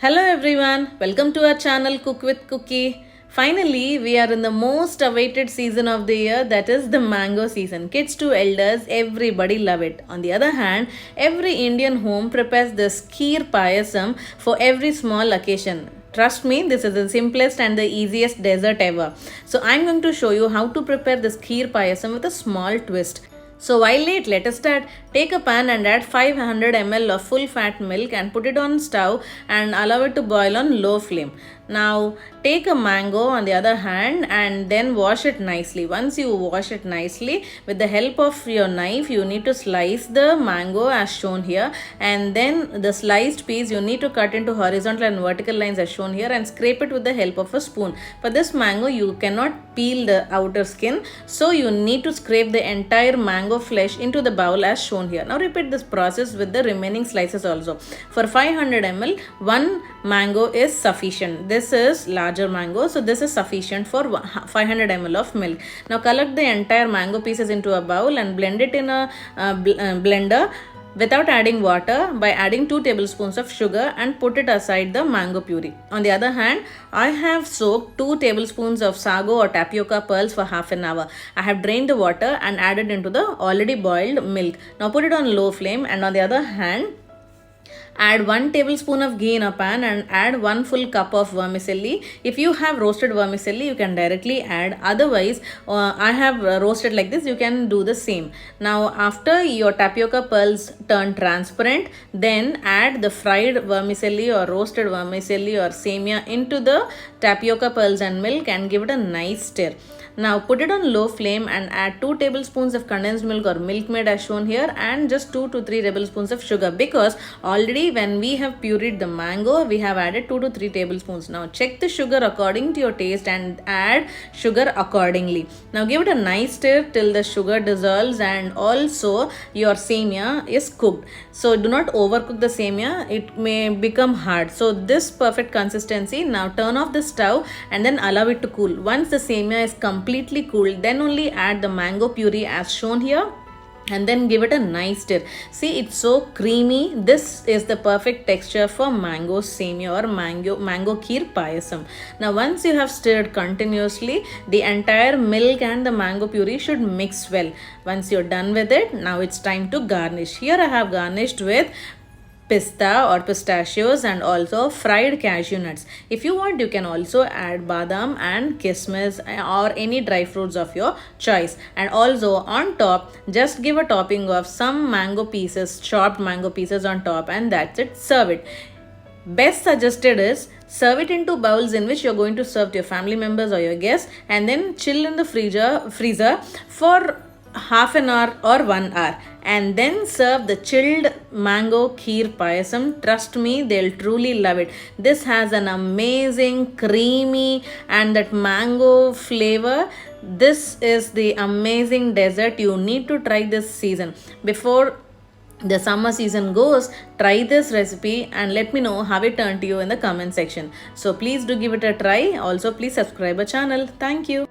Hello everyone, welcome to our channel Cook with Cookie. Finally, we are in the most awaited season of the year, that is the mango season. Kids to elders, everybody love it. On the other hand, every Indian home prepares this kheer paayasam for every small occasion. Trust me, this is the simplest and the easiest dessert ever. So I'm going to show you how to prepare this kheer paayasam with a small twist. So while late, let us start. Take a pan and add 500 ml of full fat milk and put it on stove and allow it to boil on low flame. Now take a mango on the other hand and then wash it nicely. Once you wash it nicely, with the help of your knife, you need to slice the mango as shown here, and then the sliced piece you need to cut into horizontal and vertical lines as shown here and scrape it with the help of a spoon. For this mango, you cannot peel the outer skin, so you need to scrape the entire mango flesh into the bowl as shown here. Now repeat this process with the remaining slices also. For 500 ml, one mango is sufficient. This is larger mango, so this is sufficient for 500 ml of milk. Now collect the entire mango pieces into a bowl and blend it in a blender without adding water by adding 2 tablespoons of sugar and put it aside the mango puree. On the other hand, I have soaked 2 tablespoons of sago or tapioca pearls for half an hour. I have drained the water and added into the already boiled milk. Now put it on low flame, and on the other hand, add 1 tablespoon of ghee in a pan and add 1 full cup of vermicelli. If you have roasted vermicelli, you can directly add. Otherwise, I have roasted like this, you can do the same. Now after your tapioca pearls turn transparent, then add the fried vermicelli or roasted vermicelli or seviya into the tapioca pearls and milk and give it a nice stir. Now put it on low flame and add 2 tablespoons of condensed milk or milk maid as shown here and just 2 to 3 tablespoons of sugar, because already when we have pureed the mango, we have added 2 to 3 tablespoons. Now check the sugar according to your taste and add sugar accordingly. Now give it a nice stir till the sugar dissolves and also your seviya is cooked. So do not overcook the seviya, it may become hard. So this perfect consistency. Now turn off the stove and then allow it to cool. Once the seviya is completely cooled, then only add the mango puree as shown here and then give it a nice stir. See, it's so creamy. This is the perfect texture for mango seviya or mango kheer paayasam. Now once you have stirred continuously, the entire milk and the mango puree should mix well. Once you're done with it, now it's time to garnish. Here I have garnished with pista or pistachios and also fried cashew nuts. If you want, you can also add badam and kismis or any dry fruits of your choice. And also on top, just give a topping of some mango pieces, chopped mango pieces on top, and that's it. Serve it. Best suggested is serve it into bowls in which you're going to serve to your family members or your guests, and then chill in the freezer for half an hour or 1 hour, and then serve the chilled mango kheer paayasam. Trust me, they'll truly love it. This has an amazing creamy and that mango flavor. This is the amazing dessert you need to try this season. Before the summer season goes, try this recipe and let me know how it turned to you in the comment section. So please do give it a try. Also please subscribe our channel. Thank you.